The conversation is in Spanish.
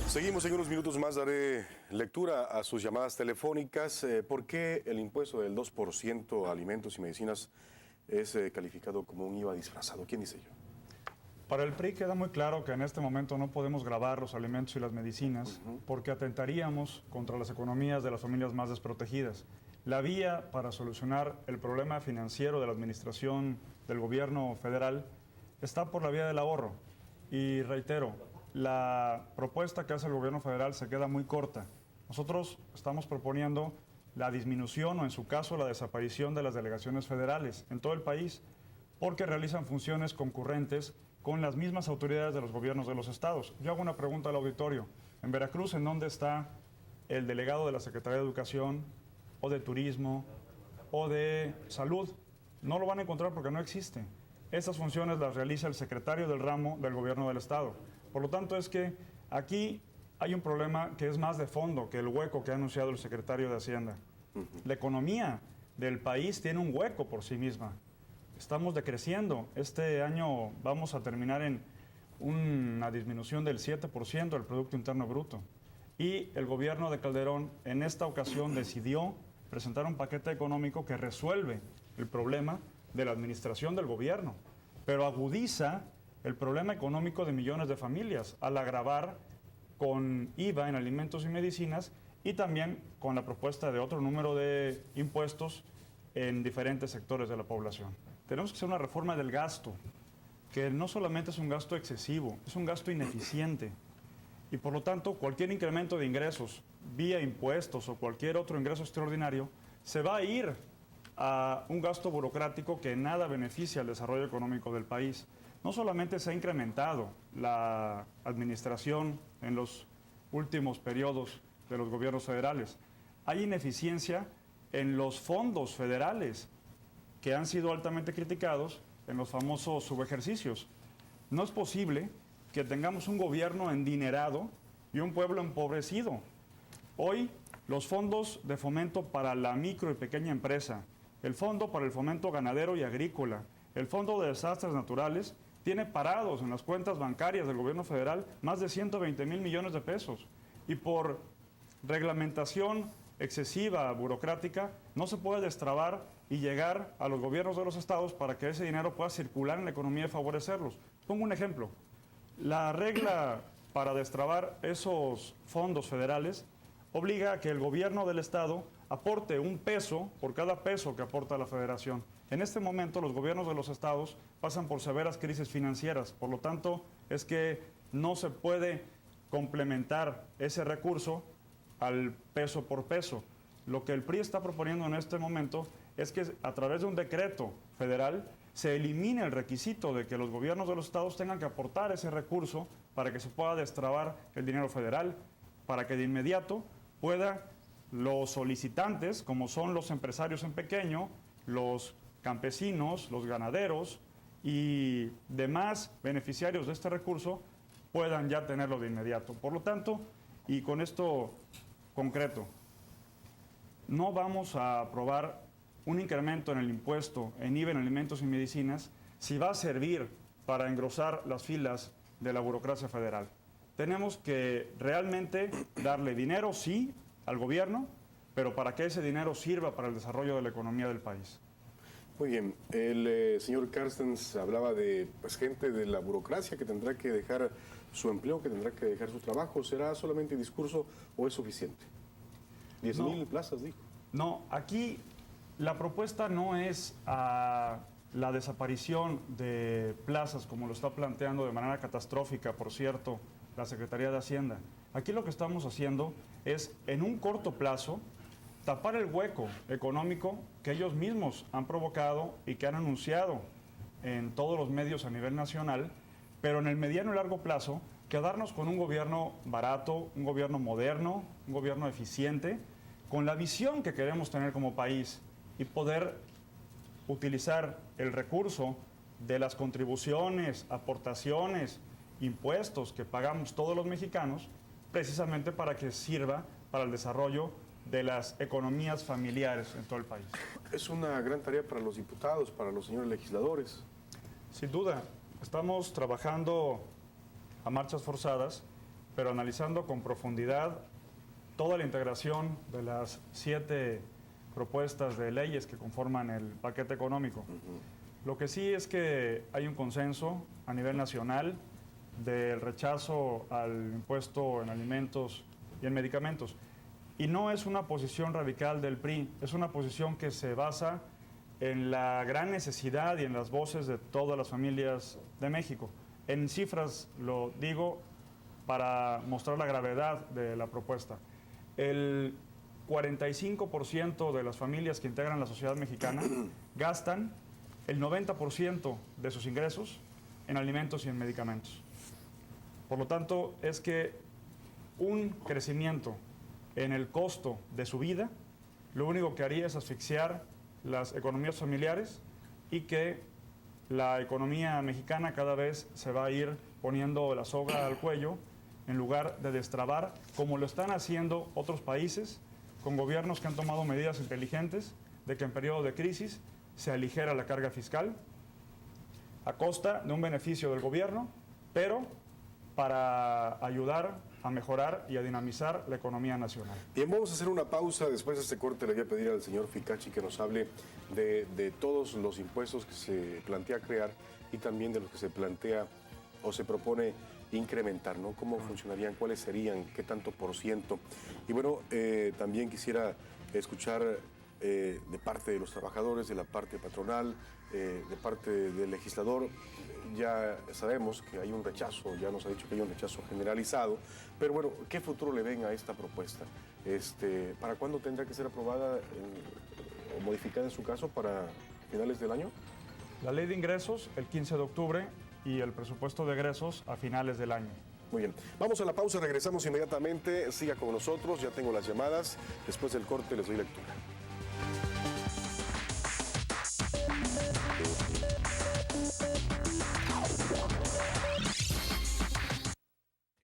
Seguimos en unos minutos más, daré lectura a sus llamadas telefónicas. ¿Por qué el impuesto del 2% a alimentos y medicinas es calificado como un IVA disfrazado? ¿Quién dice yo? Para el PRI queda muy claro que en este momento no podemos gravar los alimentos y las medicinas porque atentaríamos contra las economías de las familias más desprotegidas. La vía para solucionar el problema financiero de la administración del gobierno federal está por la vía del ahorro. Y reitero, la propuesta que hace el gobierno federal se queda muy corta. Nosotros estamos proponiendo la disminución o, en su caso, la desaparición de las delegaciones federales en todo el país porque realizan funciones concurrentes con las mismas autoridades de los gobiernos de los estados. Yo hago una pregunta al auditorio. En Veracruz, ¿en dónde está el delegado de la Secretaría de Educación o de Turismo o de Salud? No lo van a encontrar porque no existe. Esas funciones las realiza el secretario del ramo del gobierno del estado. Por lo tanto, es que aquí hay un problema que es más de fondo que el hueco que ha anunciado el secretario de Hacienda. La economía del país tiene un hueco por sí misma. Estamos decreciendo. Este año vamos a terminar en una disminución del 7% del Producto Interno Bruto. Y el gobierno de Calderón en esta ocasión decidió presentar un paquete económico que resuelve el problema de la administración del gobierno, pero agudiza el problema económico de millones de familias al agravar con IVA en alimentos y medicinas y también con la propuesta de otro número de impuestos en diferentes sectores de la población. Tenemos que hacer una reforma del gasto, que no solamente es un gasto excesivo, es un gasto ineficiente. Y por lo tanto, cualquier incremento de ingresos vía impuestos o cualquier otro ingreso extraordinario se va a ir a un gasto burocrático que en nada beneficia al desarrollo económico del país. No solamente se ha incrementado la administración en los últimos periodos de los gobiernos federales, hay ineficiencia en los fondos federales que han sido altamente criticados en los famosos subejercicios. No es posible que tengamos un gobierno endinerado y un pueblo empobrecido. Hoy, los fondos de fomento para la micro y pequeña empresa, el Fondo para el Fomento Ganadero y Agrícola, el Fondo de Desastres Naturales, tiene parados en las cuentas bancarias del gobierno federal más de 120,000 millones de pesos. Y por reglamentación excesiva, burocrática, no se puede destrabar y llegar a los gobiernos de los estados para que ese dinero pueda circular en la economía y favorecerlos. Pongo un ejemplo. La regla para destrabar esos fondos federales obliga a que el gobierno del estado aporte un peso por cada peso que aporta la federación. En este momento los gobiernos de los estados pasan por severas crisis financieras, por lo tanto es que no se puede complementar ese recurso al peso por peso. Lo que el PRI está proponiendo en este momento es que a través de un decreto federal se elimine el requisito de que los gobiernos de los estados tengan que aportar ese recurso para que se pueda destrabar el dinero federal, para que de inmediato pueda los solicitantes, como son los empresarios en pequeño, los campesinos, los ganaderos y demás beneficiarios de este recurso, puedan ya tenerlo de inmediato. Por lo tanto, y con esto concreto, no vamos a aprobar un incremento en el impuesto en IVA en alimentos y medicinas si va a servir para engrosar las filas de la burocracia federal. Tenemos que realmente darle dinero, sí, al gobierno, pero para que ese dinero sirva para el desarrollo de la economía del país. Muy bien, el señor Carstens hablaba de gente de la burocracia que tendrá que dejar su empleo, que tendrá que dejar su trabajo. ¿Será solamente discurso o es suficiente? 10,000 plazas, dijo. No, aquí la propuesta no es la desaparición de plazas, como lo está planteando de manera catastrófica, por cierto, la Secretaría de Hacienda. Aquí lo que estamos haciendo es, en un corto plazo, tapar el hueco económico que ellos mismos han provocado y que han anunciado en todos los medios a nivel nacional, pero en el mediano y largo plazo, quedarnos con un gobierno barato, un gobierno moderno, un gobierno eficiente, con la visión que queremos tener como país y poder utilizar el recurso de las contribuciones, aportaciones, impuestos que pagamos todos los mexicanos, precisamente para que sirva para el desarrollo de las economías familiares en todo el país. Es una gran tarea para los diputados, para los señores legisladores. Sin duda, estamos trabajando a marchas forzadas pero analizando con profundidad toda la integración de las 7 propuestas de leyes que conforman el paquete económico. Lo que sí es que hay un consenso a nivel nacional del rechazo al impuesto en alimentos y en medicamentos. Y no es una posición radical del PRI, es una posición que se basa en la gran necesidad y en las voces de todas las familias de México. En cifras lo digo para mostrar la gravedad de la propuesta. El 45% de las familias que integran la sociedad mexicana gastan el 90% de sus ingresos en alimentos y en medicamentos. Por lo tanto, es que un crecimiento en el costo de su vida, lo único que haría es asfixiar las economías familiares y que la economía mexicana cada vez se va a ir poniendo la soga al cuello en lugar de destrabar, como lo están haciendo otros países, con gobiernos que han tomado medidas inteligentes de que en periodo de crisis se aligera la carga fiscal a costa de un beneficio del gobierno, pero para ayudar a mejorar y a dinamizar la economía nacional. Bien, vamos a hacer una pausa. Después de este corte le voy a pedir al señor Ficachi que nos hable de todos los impuestos que se plantea crear y también de los que se plantea o se propone incrementar, ¿no? ¿Cómo funcionarían? ¿Cuáles serían? ¿Qué tanto por ciento? Y bueno, también quisiera escuchar de parte de los trabajadores, de la parte patronal, de parte del legislador. Ya sabemos que hay un rechazo, ya nos ha dicho que hay un rechazo generalizado, pero bueno, ¿qué futuro le ven a esta propuesta? ¿Para cuándo tendrá que ser aprobada o modificada en su caso? ¿Para finales del año? La ley de ingresos el 15 de octubre y el presupuesto de egresos a finales del año. Muy bien, vamos a la pausa, regresamos inmediatamente, siga con nosotros, ya tengo las llamadas, después del corte les doy lectura.